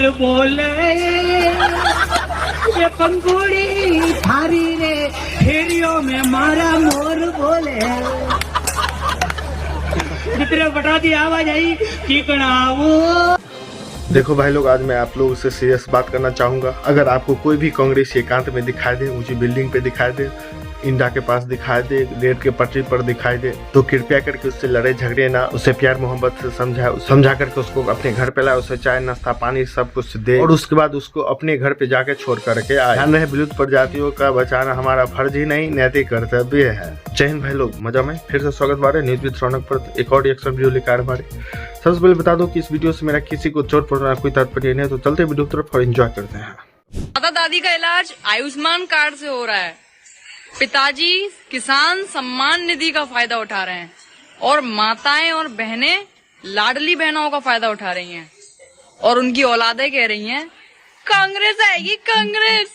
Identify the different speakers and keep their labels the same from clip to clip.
Speaker 1: मोर बोले ये पंखुड़ी थारी रे फेरियों में मारा मोर बोले जितने बटा दी आवाज आई की कनावो।
Speaker 2: देखो भाई लोग, आज मैं आप लोगों से सीरियस बात करना चाहूँगा। अगर आपको कोई भी कांग्रेस एकांत में दिखाई दे, ऊंची बिल्डिंग पे दिखाई दे, इंडिया के पास दिखाई दे, रेल के पटरी पर दिखाई दे, तो कृपया करके उससे लड़े झगड़े ना, उसे प्यार मोहब्बत से समझा करके उसको अपने घर पे लाए, उसे चाय नाश्ता पानी सब कुछ दे और उसके बाद उसको अपने घर पे जाके छोड़ करके आए। ध्यान रहे, विलुप्त प्रजातियों का बचाना हमारा फर्ज ही नहीं नैतिक कर्तव्य है। जय हिंद भाई लोग, मजा में फिर से स्वागत बारे न्यूज विद रौनक पर एक और रिएक्शन वीडियो लेकर बारे। सबसे पहले बता दो कि इस वीडियो से मेरा किसी को चोट पहुंचाना कोई तात्पर्य नहीं है, तो चलते वीडियो की तरफ और एंजॉय करते हैं।
Speaker 3: दादा दादी का इलाज आयुष्मान कार्ड से हो रहा है, पिताजी किसान सम्मान निधि का फायदा उठा रहे हैं और माताएं और बहनें लाडली बहनों का फायदा उठा रही हैं और उनकी औलादें कह रही हैं कांग्रेस आएगी कांग्रेस।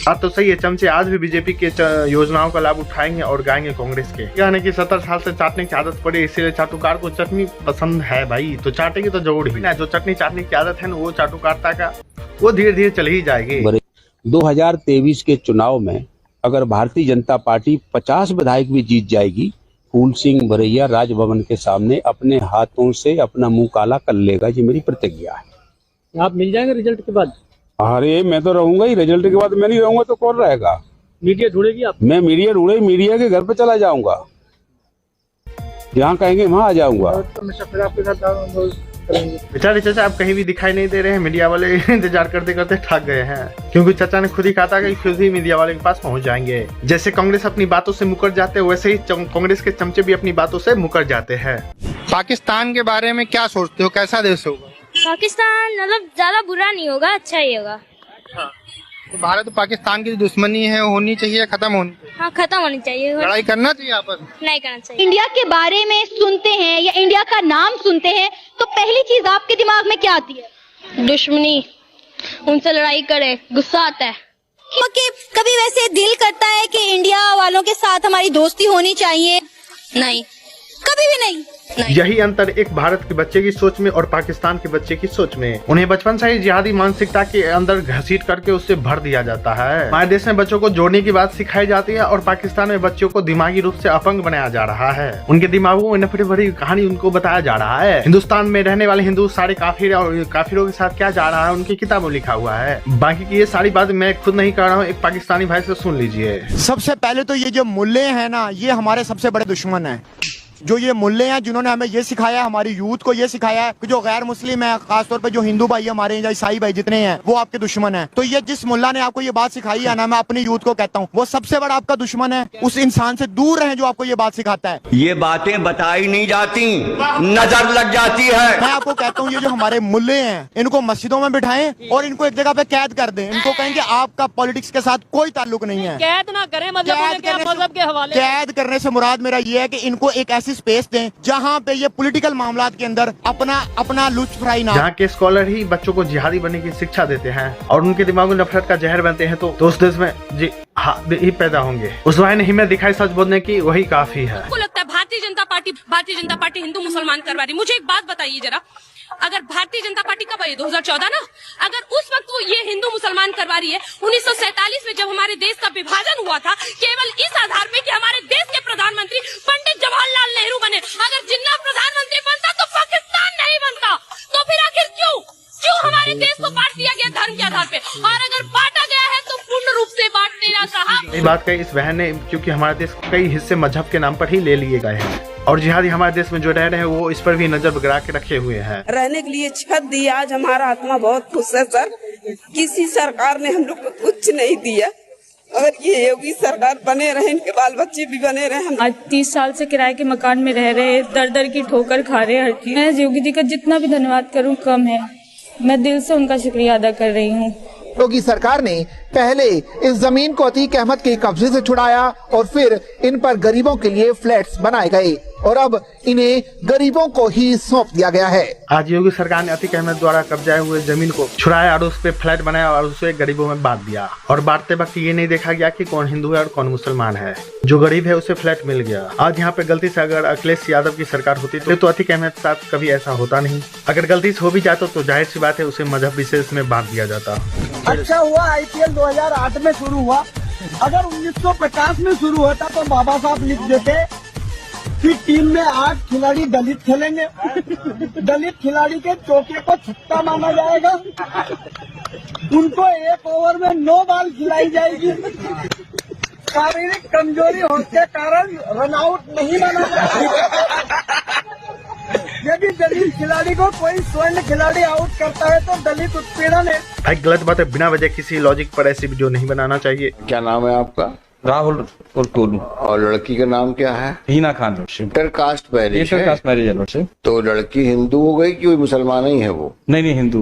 Speaker 2: बात तो सही है, चमचे आज भी बीजेपी के योजनाओं का लाभ उठाएंगे और गाएंगे कांग्रेस के। यानी कि 70 साल से चाटने की आदत पड़ी, इसीलिए चाटुकार को चटनी पसंद है भाई, तो चाटेगी तो जरूर ही ना। जो चटनी चाटने की आदत है ना, वो चाटुकारता का वो धीरे धीरे चल ही जाएगी।
Speaker 4: 2023 के चुनाव में अगर भारतीय जनता पार्टी 50 विधायक भी जीत जाएगी, फूल सिंह भरैया राजभवन के सामने अपने हाथों से अपना मुंह काला कर लेगा, ये मेरी प्रतिज्ञा है।
Speaker 5: आप मिल जाएंगे रिजल्ट के बाद?
Speaker 4: अरे मैं तो रहूंगा ही, रिजल्ट के बाद मैं नहीं रहूंगा तो कौन रहेगा?
Speaker 5: मीडिया ढूंढेगी आप?
Speaker 4: मैं मीडिया ढूंढे, मीडिया के घर पे चला जाऊंगा, जहाँ कहेंगे वहाँ आ जाऊंगा।
Speaker 2: बेचारे चाचा आप कहीं भी दिखाई नहीं दे रहे हैं, मीडिया वाले इंतजार करते करते थक गए हैं, क्योंकि चाचा ने खुद ही कहा था कि खुद ही मीडिया वाले के पास पहुंच जाएंगे। जैसे कांग्रेस अपनी बातों से मुकर जाते हैं, वैसे ही कांग्रेस के चमचे भी अपनी बातों से मुकर जाते हैं।
Speaker 6: पाकिस्तान के बारे में क्या सोचते हो, कैसा देश होगा?
Speaker 7: पाकिस्तान मतलब ज्यादा बुरा नहीं होगा, अच्छा ही होगा।
Speaker 6: तो भारत और पाकिस्तान की दुश्मनी है, होनी चाहिए, खत्म होनी चाहिए?
Speaker 7: हाँ, खत्म होनी चाहिए।
Speaker 6: लड़ाई करना चाहिए आपस में?
Speaker 7: नहीं करना चाहिए।
Speaker 8: इंडिया के बारे में सुनते हैं या इंडिया का नाम सुनते हैं तो पहली चीज आपके दिमाग में क्या आती है?
Speaker 7: दुश्मनी, उनसे लड़ाई करे, गुस्सा आता है।
Speaker 8: कभी वैसे दिल करता है कि इंडिया वालों के साथ हमारी दोस्ती होनी चाहिए?
Speaker 7: नहीं,
Speaker 8: कभी भी नहीं।
Speaker 2: यही अंतर एक भारत के बच्चे की सोच में और पाकिस्तान के बच्चे की सोच में। उन्हें बचपन से ही जिहादी मानसिकता के अंदर घसीट करके उससे भर दिया जाता है। हमारे देश में बच्चों को जोड़ने की बात सिखाई जाती है और पाकिस्तान में बच्चों को दिमागी रूप से अपंग बनाया जा रहा है। उनके दिमागों में नफरत भरी कहानी उनको बताया जा रहा है। हिंदुस्तान में रहने वाले हिंदू सारे काफिर और काफिरों के साथ क्या जा रहा है उनकी किताबों लिखा हुआ है। बाकी की ये सारी बात मैं खुद नहीं कर रहा हूँ, एक पाकिस्तानी भाई से सुन लीजिए।
Speaker 6: सबसे पहले तो ये जो मुल्ले हैं ना, ये हमारे सबसे बड़े दुश्मन है। जो ये मुल्ले हैं जिन्होंने हमें ये सिखाया, हमारी यूथ को ये सिखाया है कि जो गैर मुस्लिम है, खासतौर पे जो हिंदू भाई हमारे या ईसाई भाई जितने हैं, वो आपके दुश्मन हैं। तो ये जिस मुल्ला ने आपको ये बात सिखाई है ना, मैं अपनी यूथ को कहता हूँ वो सबसे बड़ा आपका दुश्मन है। उस इंसान से दूर रहें जो आपको ये बात सिखाता है।
Speaker 9: ये बातें बताई नहीं जाती, नजर लग जाती है।
Speaker 6: मैं आपको कहता हूँ ये जो हमारे मुल्ले हैं, इनको मस्जिदों में बिठाएं और इनको एक जगह पे कैद कर दें। इनको कहेंगे आपका पॉलिटिक्स के साथ कोई ताल्लुक नहीं है।
Speaker 5: कैद ना करें, मतलब के हवाले।
Speaker 6: कैद करने से मुराद मेरा ये है कि इनको एक ऐसी स्पेस दें जहाँ पे ये पॉलिटिकल मामलात के अंदर अपना लुत्फराई ना।
Speaker 2: जहाँ के स्कॉलर ही बच्चों को जिहादी बनने की शिक्षा देते हैं और उनके दिमाग में नफरत का जहर बनते हैं, तो उस देश में जी ही पैदा होंगे। उस भाई ने हिम्मत दिखाई सच बोलने की, वही काफी है।
Speaker 3: आपको लगता है भारतीय जनता पार्टी हिंदू मुसलमान करवा रही? मुझे एक बात बताइए जरा, अगर भारतीय जनता पार्टी कब आई? 2014 ना? अगर उस वक्त वो ये हिंदू मुसलमान करवा रही है, 1947 में जब हमारे देश का विभाजन हुआ था, केवल इस आधार पे कि हमारे देश के प्रधानमंत्री पंडित जवाहरलाल नेहरू बने। अगर जिन्ना प्रधानमंत्री बनता तो पाकिस्तान नहीं बनता। तो फिर आखिर क्यों हमारे देश को बांट दिया गया धर्म के आधार पे? और अगर बांटा गया है तो पूर्ण रूप से बांट देना साहब।
Speaker 2: ये बात कही इस बहन ने, क्योंकि हमारे देश कई हिस्से मजहब के नाम पर ही ले लिए गए हैं और जिहादी हमारे देश में जो रह रहे हैं वो इस पर भी नजर गिरा के रखे हुए हैं।
Speaker 10: रहने के लिए छत दी, आज हमारा आत्मा बहुत खुश है सर। किसी सरकार ने हम लोग को कुछ नहीं दिया। अगर ये योगी सरकार बने रहे, इनके बाल बच्चे भी बने रहे।
Speaker 7: आज 30 साल से किराए के मकान में रह रहे, दर दर की ठोकर खा रहे हर चीज। मैं योगी जी का जितना भी धन्यवाद करूं कम है। मैं दिल से उनका शुक्रिया अदा कर रही हूँ।
Speaker 6: योगी सरकार ने पहले इस जमीन को अतीक अहमद के कब्जे से छुड़ाया और फिर इन पर गरीबों के लिए फ्लैट्स बनाए गए। और अब इन्हें गरीबों को ही सौंप दिया गया है।
Speaker 2: आज योगी सरकार ने अतीक अहमद द्वारा कब्जाए हुए जमीन को छुड़ाया और उस पे फ्लैट बनाया और उसे गरीबों में बांट दिया। और बांटते वक्त ये नहीं देखा गया कि कौन हिंदू है और कौन मुसलमान है। जो गरीब है उसे फ्लैट मिल गया। आज यहाँ पे गलती से अगर अखिलेश यादव की सरकार होती तो अतीक अहमद के साथ कभी ऐसा होता नहीं। अगर गलती से हो भी जाता तो जाहिर सी बात है उसे मजहब विशेष में बांट दिया जाता।
Speaker 1: अच्छा हुआ IPL 2008 में शुरू हुआ। अगर 1950 में शुरू होता तो बाबा साहब लिख देते कि टीम में 8 खिलाड़ी दलित खेलेंगे। दलित खिलाड़ी के चौके को छक्का माना जाएगा। उनको 1 ओवर में 9 बॉल खिलाई जाएगी। शारीरिक कमजोरी होने के कारण रन आउट नहीं माना जाएगा। यदि दलित खिलाड़ी को कोई स्वर्ण खिलाड़ी आउट करता है तो दलित उत्पीड़न है।
Speaker 2: भाई गलत बात है, बिना वजह किसी लॉजिक पर ऐसी वीडियो नहीं बनाना चाहिए।
Speaker 9: क्या नाम है आपका?
Speaker 5: राहुल और कोलू।
Speaker 9: और लड़की का नाम क्या है?
Speaker 5: हीना खान।
Speaker 9: इंटरकास्ट मैरिज है।
Speaker 5: कास्ट मैरिज है लॉर्डशिप।
Speaker 9: तो लड़की हिंदू हो गई कि मुसलमान ही है वो?
Speaker 5: नहीं हिंदू।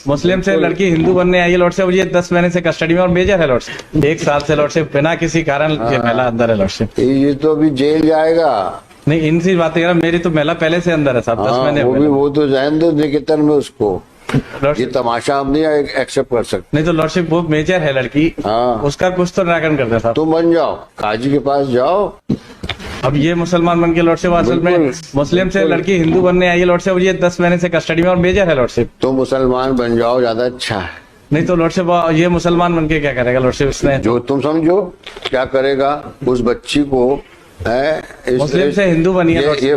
Speaker 5: मुस्लिम से लड़की हिंदू बनने आई है लॉर्डशिप। ये 10 महीने से कस्टडी में और मेजर है लॉर्डशिप। 1 साल से लॉर्डशिप बिना किसी कारण ये महिला अंदर है लॉर्डशिप।
Speaker 9: ये तो अभी जेल जाएगा।
Speaker 5: नहीं इनसी बातें कर रहा, मेरी तो महिला पहले से अंदर है साहब। 10 महीने
Speaker 9: वो तो जान दो निकेतन में उसको। ये तमाशा हम नहीं एक्सेप्ट कर सकते।
Speaker 5: नहीं तो लॉर्डशिप वो मेजर है लड़की।
Speaker 9: हाँ
Speaker 5: उसका कुछ तो निराकरण करते साहब।
Speaker 9: तुम बन जाओ, काजी के पास जाओ।
Speaker 5: अब ये मुसलमान बन के लॉर्डशिप असल में मुस्लिम से लड़की हिंदू बनने आई है लॉर्डशिप। ये 10 महीने से कस्टडी में और मेजर है लॉर्डशिप।
Speaker 9: तो मुसलमान बन जाओ, ज्यादा अच्छा है।
Speaker 5: नहीं तो लॉर्डशिप ये मुसलमान बन के क्या करेगा लॉर्डशिप? इसने
Speaker 9: जो तुम समझो क्या करेगा उस बच्ची को है।
Speaker 5: मुस्लिम से हिंदू बनी है।
Speaker 9: ये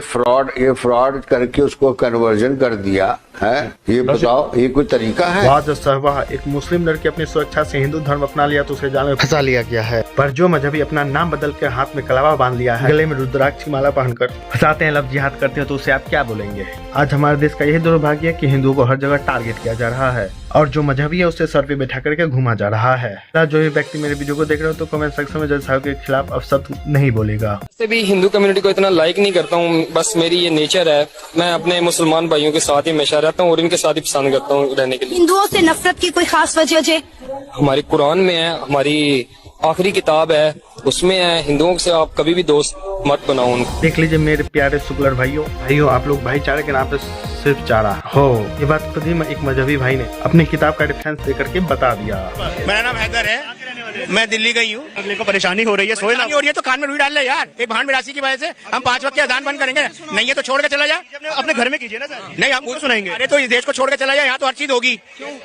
Speaker 9: फ्रॉड करके उसको कन्वर्जन कर दिया है। ये बताओ ये कोई तरीका है?
Speaker 2: वाह सहवाह, एक मुस्लिम लड़की अपनी सुरक्षा से हिंदू धर्म अपना लिया तो उसे जाल में फंसा लिया गया है। पर जो मजहबी अपना नाम बदल के हाथ में कलावा बांध लिया है, गले में रुद्राक्ष की माला पहनकर फंसाते हैं, लफ्ज़ जिहाद करते हैं, तो उसे आप क्या बोलेंगे? आज हमारे देश का यही दुर्भाग्य है कि हिंदुओं को हर जगह टारगेट किया जा रहा है और जो मजहबी है उसे सर पे बैठा करके घुमा जा रहा है। जो भी व्यक्ति मेरे वीडियो को देख रहे हो तो कमेंट सेक्शन में जज साहब के खिलाफ अब शब्द नहीं बोलेगा।
Speaker 11: से भी हिंदू कम्युनिटी को इतना लाइक नहीं करता हूँ, बस मेरी ये नेचर है। मैं अपने मुसलमान भाइयों के साथ ही हमेशा रहता हूँ और इनके साथ ही पसंद करता हूँ रहने के लिए।
Speaker 8: हिंदुओं से नफरत की कोई खास वजह?
Speaker 11: हमारे कुरान में है, हमारी आखिरी किताब है, उसमें है हिंदुओं से आप कभी भी दोस्त मत बनाओ उनको।
Speaker 2: देख लीजिए मेरे प्यारे शुक्लर भाइयों, आप लोग भाईचारे के नाम पे सिर्फ चारा हो। ये बात खुद ही एक मजहबी भाई ने अपनी किताब का रेफरेंस देकर के बता दिया।
Speaker 6: मेरा नाम हैदर है, मैं दिल्ली गई हूँ। अगले को परेशानी हो रही है, सोए नहीं हो रही है तो कान में रुई डाल ले यार। एक भान विरासी की वजह से हम 5 वक्त के अजान बंद करेंगे? नहीं है तो छोड़ के चला जा, अपने घर में कीजिए ना सर। नहीं हम पूरा सुनाएंगे। अरे तो इस देश को छोड़ के चला जा, यहाँ तो हर चीज होगी।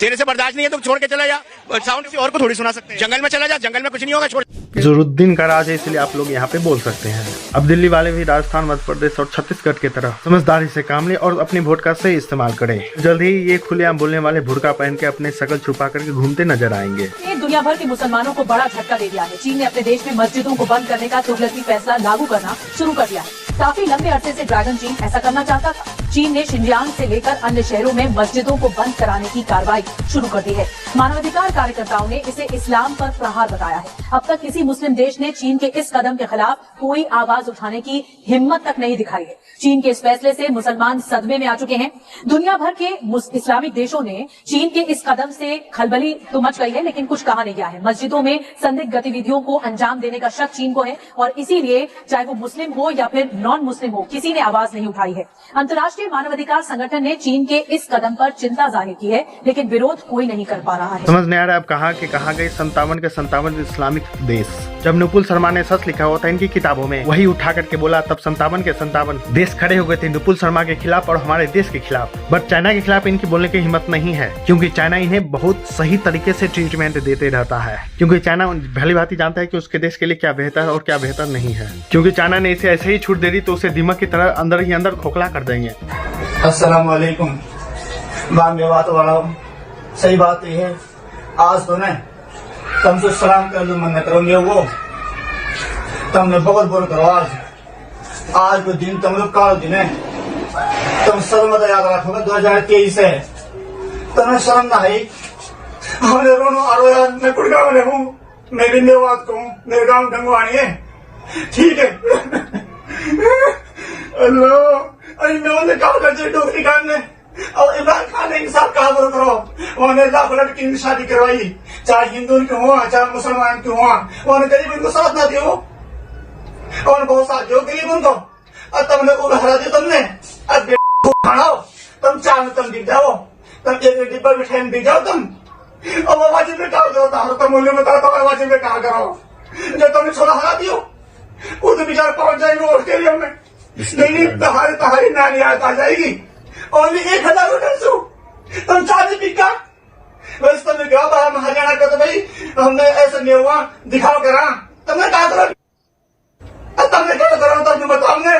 Speaker 6: तेरे से बर्दाश्त नहीं है तो छोड़ के चला जा। साउंड किसी और को थोड़ी सुना सकते हैं। जंगल में चला जा, जंगल में कुछ नहीं होगा, छोड़।
Speaker 2: ज़ुरुद्दीन का राज है इसलिए आप लोग यहाँ पे बोल सकते हैं। अब दिल्ली वाले भी राजस्थान, मध्य प्रदेश और छत्तीसगढ़ की तरह समझदारी से काम लें और अपनी वोट का सही इस्तेमाल करें। जल्द ही ये खुलेआम बोलने वाले बुर्का पहन के अपने शकल छुपा करके घूमते नजर आएंगे।
Speaker 12: दुनिया भर के मुसलमानों को बड़ा झटका दे दिया है। चीन ने अपने देश में मस्जिदों को बंद करने का तुगलकी फैसला लागू करना शुरू कर दिया है। काफी लंबे अरसे से ड्रैगन चीन ऐसा करना चाहता था। चीन ने शिनजियांग से लेकर अन्य शहरों में मस्जिदों को बंद कराने की कार्रवाई शुरू कर दी है। मानवाधिकार कार्यकर्ताओं ने इसे इस्लाम पर प्रहार बताया है। अब तक किसी मुस्लिम देश ने चीन के इस कदम के खिलाफ कोई आवाज उठाने की हिम्मत तक नहीं दिखाई है। चीन के इस फैसले से मुसलमान सदमे में आ चुके हैं। दुनिया भर के इस्लामिक देशों ने चीन के इस कदम से खलबली तो मच गई है, लेकिन कुछ कहा नहीं गया है। मस्जिदों में संदिग्ध गतिविधियों को अंजाम देने का शक चीन को है और इसीलिए चाहे वो मुस्लिम हो या फिर नॉन मुस्लिम हो, किसी ने आवाज नहीं उठाई है। अंतर्राष्ट्रीय मानवाधिकार संगठन ने चीन के इस कदम पर चिंता जाहिर की है, लेकिन विरोध कोई नहीं कर पा रहा है।
Speaker 2: समझ नहीं आ रहा है अब कहाँ गए 57 के 57 इस्लामिक देश। जब नुपुल शर्मा ने सच लिखा हुआ था इनकी किताबों में, वही उठा करके बोला, तब 57 के 57 देश खड़े हो गए थे नुपुल शर्मा के खिलाफ और हमारे देश के खिलाफ। बट चाइना के खिलाफ इनकी बोलने की हिम्मत नहीं है, क्योंकि चाइना इन्हें बहुत सही तरीके से ट्रीटमेंट देते रहता है। क्योंकि चाइना भली भांति जानता है कि उसके देश के लिए क्या बेहतर है और क्या बेहतर नहीं है। क्योंकि चाइना ने इसे ऐसे ही छूट दे दी तो उसे दीमक की तरह अंदर ही अंदर खोखला कर देंगे।
Speaker 1: अस्सलाम वालेकुम। बात वाला सही बात ये है, आज तो नहीं तुमसे सलाम कर लो, मन करोगे वो तुमने बहुत बोल करो। आज को दिन तुम लोग का दिन है, तुम सर्वदा याद रखोगे 2023 है। तुम्हें शर्म ना है? हमने रोनो आरो यार, मैं गुड़गांव में हूँ, मैं बिंदेवाद को हूँ, मेरे गाँव गंगवानी है, ठीक है। अल्लाह अरे मैं कहा कर डोगरी खान ने और इमरान खान ने इंसाफ कहा करो। उन्होंने लाख लड़की की शादी करवाई, चाहे हिंदू क्यों हुआ चाहे मुसलमान क्यों हुआ, उन्होंने गरीब इनको साथ ना दियो। और बहुत साथियों गरीब उनको और तुमने को हरा दी तुमने अब खाओ तुम चार में तुम दिख जाओ तुम एक डिब्बा बिठाए में दिख जाओ तुम और वो वाजिब में कहा होता है तुम मूल्य बता तो वाजिब में कहा करो जो तुमने छोड़ा हरा दियो वो तो बेचारा पहुंच जाएंगे ऑस्ट्रेलिया में नहीं तुम्हारी नानी आ जाएगी और 1000 रुपये तुम चार्ज बिका बस तुमने कहा बाहर हरियाणा का तो भाई हमने ऐसा नहीं हुआ दिखाओ करा तुमने कहा करो तुमने क्या करो तुमने बताओगे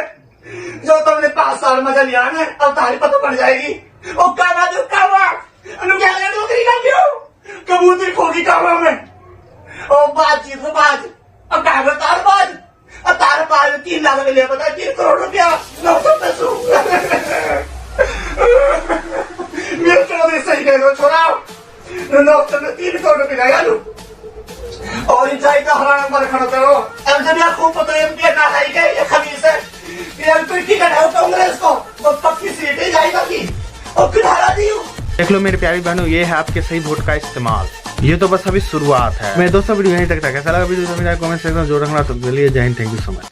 Speaker 1: जो तुमने 5 साल मजा लिया है अब तुम्हारी पता पड़ जाएगी और कावा जो कावा नौकरी का क्यों कबूतरी खोगी कावा में और बातचीत में बाज अब कागज तार बाज 3 लाख में लिया पता 3 करोड़ रुपया 900 पैसों मेरे चौधरी सही कह दो छोड़ाओ 3 करोड़ रुपया लगा लू और इंचाई का हराना पर खड़ा करो अब जब यार खूब पता है ना लाई गए ये खबीस है यार कोई टिकट है कांग्रेस को तो पक्की सीट ही जाएगा की और फिर हरा दियो।
Speaker 2: देख लो मेरे प्यारी बहनों, ये है आपके सही वोट का इस्तेमाल। ये तो बस अभी शुरुआत है। मैं दोस्तों वीडियो यहीं तक था। कैसा लगा वीडियो तो मेरा कमेंट सेक्शन में जरूर रखना। तो चलिए जय Hind, thank you so much.